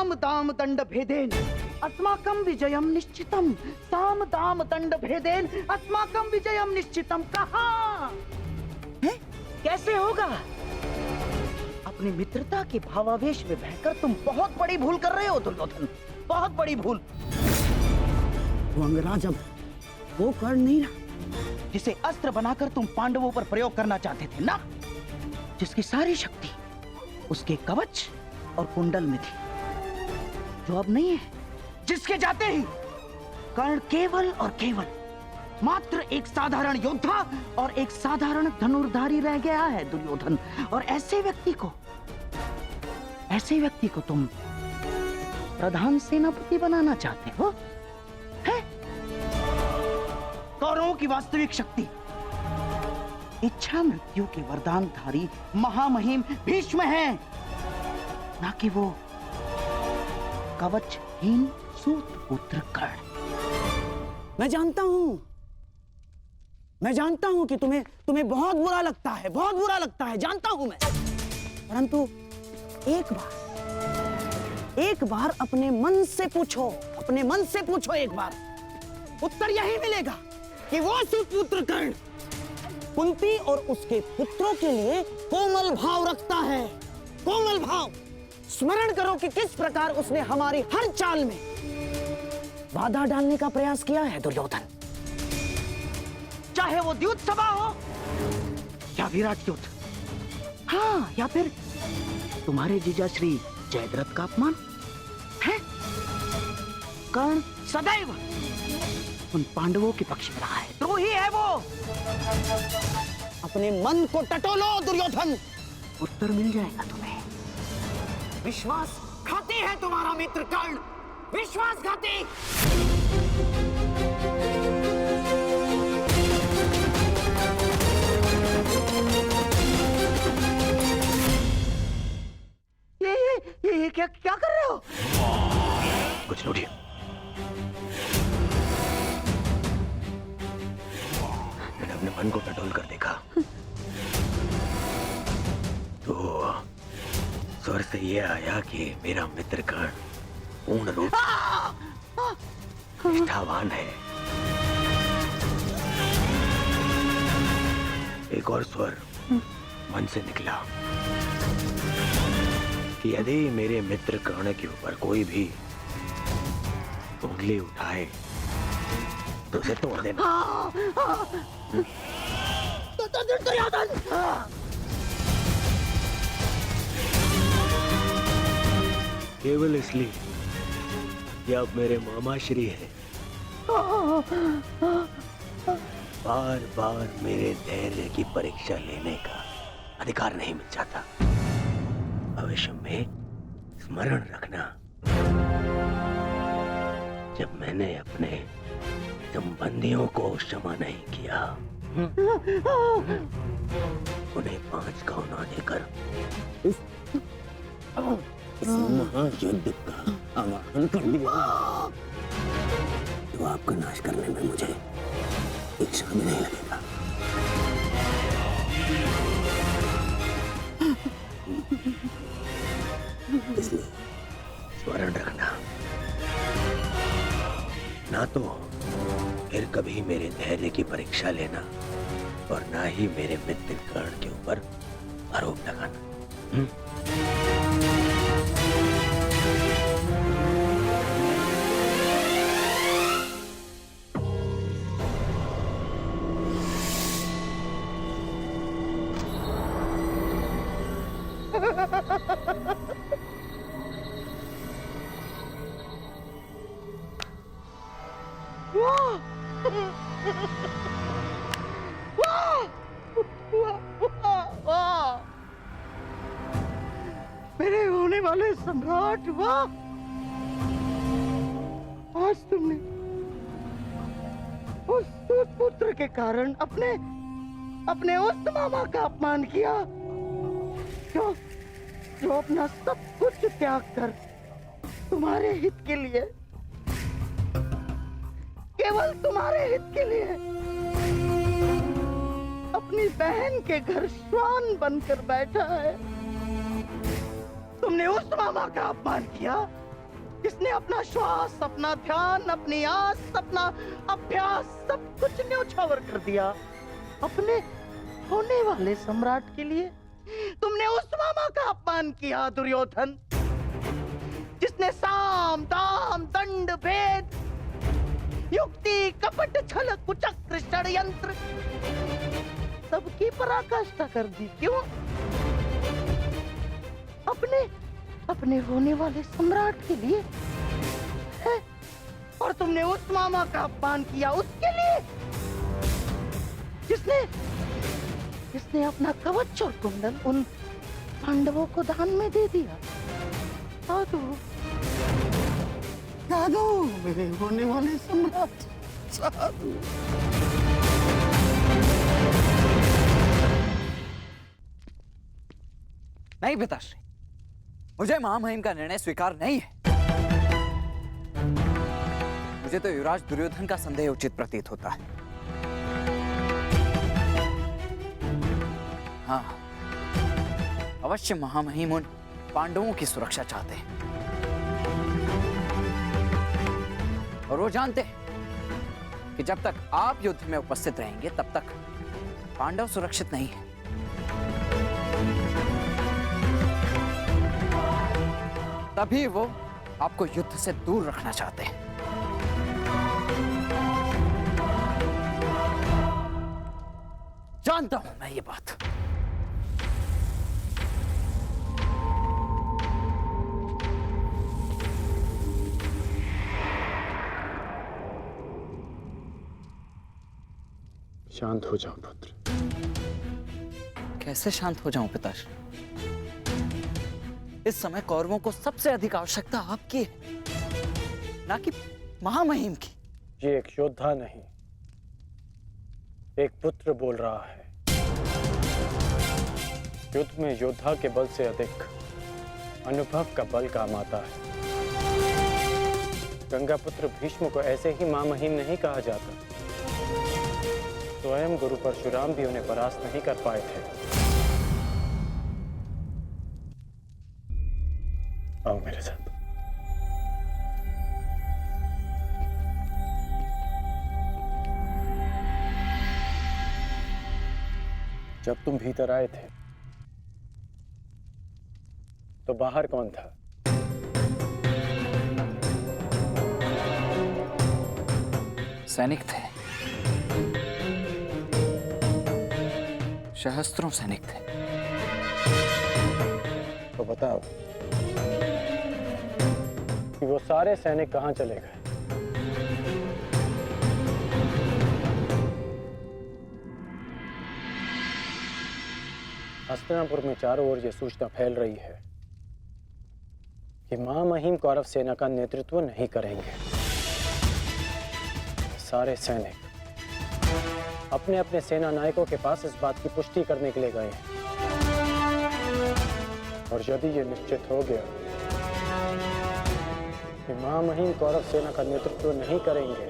साम दाम दंड भेदेन अस्माकं विजयम निश्चितम। साम दाम दंड भेदेन अस्माकं विजयम निश्चितम। कहाँ है? कैसे होगा? अपनी मित्रता के भावावेश में बहकर तुम बहुत बड़ी भूल कर रहे हो दुर्योधन, बहुत बड़ी भूल। वो अंगराज अब वो कर नहीं रहा जिसे अस्त्र बनाकर तुम पांडवों पर प्रयोग करना चाहते थे ना, जिसकी सारी शक्ति उसके कवच और कुंडल में थी, जो अब नहीं है, जिसके जाते ही कर्ण केवल और केवल मात्र एक साधारण योद्धा और एक साधारण धनुर्धारी रह गया है दुर्योधन। और ऐसे व्यक्ति को तुम प्रधान सेनापति बनाना चाहते हो? है? कौरवों की वास्तविक शक्ति इच्छा मृत्यु के वरदानधारी महामहिम भीष्म है, ना कि वो कवचहीन सूत पुत्र कर्ण। मैं जानता हूं कि तुम्हें बहुत बुरा लगता है, बहुत बुरा लगता है, जानता हूं मैं। परंतु एक बार अपने मन से पूछो एक बार, उत्तर यही मिलेगा कि वो सुपुत्र कर्ण कुंती और उसके पुत्रों के लिए कोमल भाव रखता है, कोमल भाव। स्मरण करो कि किस प्रकार उसने हमारी हर चाल में बाधा डालने का प्रयास किया है दुर्योधन। चाहे वो द्युत सभा हो या विराट युद्ध, हाँ, या फिर तुम्हारे जीजा श्री जयद्रथ का अपमान है। कर्ण सदैव उन पांडवों के पक्ष में रहा है, द्रोही है वो। अपने मन को टटोलो दुर्योधन, उत्तर मिल जाएगा तुम्हें। विश्वासघाती है तुम्हारा मित्र कर्ण, विश्वासघाती। ये क्या कर रहे हो? कुछ नोटिए। मैंने अपने मन को टटोल कर देखा तो स्वर से यह आया कि मेरा मित्र कर्ण पूर्ण रूप निष्ठावान है। एक और स्वर मन से निकला कि यदि मेरे मित्र कर्ण के ऊपर कोई भी उंगली उठाए तो उसे तोड़ देना। केवल इसलिए कि आप मेरे मामा श्री हैं, बार बार मेरे धैर्य की परीक्षा लेने का अधिकार नहीं मिल जाता। भविष्य में स्मरण रखना, जब मैंने अपने संबंधियों को क्षमा नहीं किया, उन्हें 5 गांव ना देकर इस महायुद्ध का आह्वान कर दिया, तो आपका नाश करने में मुझे एक क्षण भी नहीं लगेगा। इसलिए स्मरण रखना, ना तो फिर कभी मेरे धैर्य की परीक्षा लेना और ना ही मेरे मित्र कर्ण के ऊपर आरोप लगाना। मेरे होने वाले सम्राट, वाह! आज तुमने उस पुत्र के कारण अपने उस मामा का अपमान किया, जो अपना सब कुछ त्याग कर तुम्हारे हित के लिए, केवल तुम्हारे हित के लिए अपनी बहन के घर श्वान बनकर बैठा है। तुमने उस मामा का अपमान किया जिसने अपना श्वास, अपना ध्यान, अपनी आस, अपना अभ्यास सब कुछ न्योछावर कर दिया अपने होने वाले सम्राट के लिए। तुमने उस मामा का अपमान किया दुर्योधन, जिसने साम दाम दंड भेद युक्ति कपट छल कुचक्र षड्यंत्र सबकी पराकाष्ठा कर दी। क्यों? अपने होने वाले सम्राट के लिए है? और तुमने उस मामा का अपमान किया उसके लिए जिसने अपना कवच और कुंडल उन पांडवों को दान में दे दिया। साधु मेरे होने वाले सम्राट, साधु। नहीं पिताश्री, मुझे महामहिम का निर्णय स्वीकार नहीं है। मुझे तो युवराज दुर्योधन का संदेह उचित प्रतीत होता है। हाँ, अवश्य महामहिम उन पांडवों की सुरक्षा चाहते हैं और वो जानते हैं कि जब तक आप युद्ध में उपस्थित रहेंगे तब तक पांडव सुरक्षित नहीं है। तभी वो आपको युद्ध से दूर रखना चाहते हैं। जानता हूं मैं ये बात। शांत हो जाओ पुत्र। कैसे शांत हो जाऊं पिताश्री? इस समय कौरवों को सबसे अधिक आवश्यकता आपकी है, ना कि महामहिम की। ये एक योद्धा नहीं, एक पुत्र बोल रहा है। युद्ध में योद्धा के बल से अधिक अनुभव का बल काम आता है। गंगा पुत्र भीष्म को ऐसे ही महामहिम नहीं कहा जाता। स्वयं गुरु परशुराम भी उन्हें परास्त नहीं कर पाए थे। आओ मेरे साथ। जब तुम भीतर आए थे तो बाहर कौन था? सैनिक थे, सहस्त्रों सैनिक थे। तो बताओ कि वो सारे सैनिक कहां चले गए? हस्तिनापुर में चारों ओर यह सूचना फैल रही है कि महामहिम कौरव सेना का नेतृत्व नहीं करेंगे। सारे सैनिक अपने अपने सेना नायकों के पास इस बात की पुष्टि करने के लिए गए हैं। और यदि ये निश्चित हो गया कि महामहिम कौरव सेना का नेतृत्व नहीं करेंगे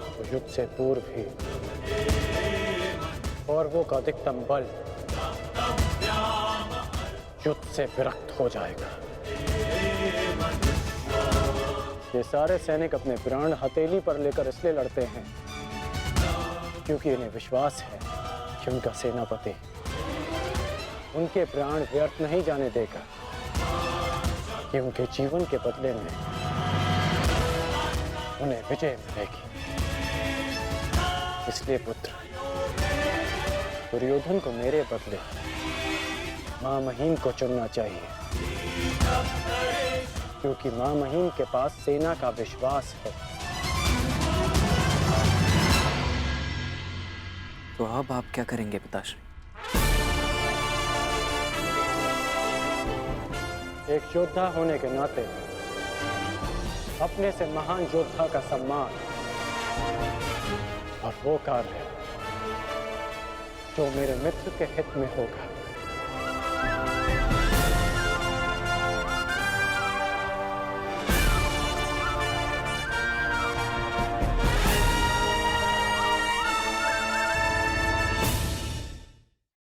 तो युद्ध से पूर्व ही कौरवों का अधिकतम बल युद्ध से विरक्त हो जाएगा। ये सारे सैनिक अपने प्राण हथेली पर लेकर इसलिए लड़ते हैं क्योंकि इन्हें विश्वास है कि उनका सेनापति उनके प्राण व्यर्थ नहीं जाने देगा, कि उनके जीवन के बदले में उन्हें विजय मिलेगी। इसलिए पुत्र, दुर्योधन को मेरे बदले महामहिम को चुनना चाहिए, क्योंकि महामहिम के पास सेना का विश्वास है। तो अब आप क्या करेंगे पिताश्री? एक योद्धा होने के नाते अपने से महान योद्धा का सम्मान और वो कार्य जो मेरे मित्र के हित में होगा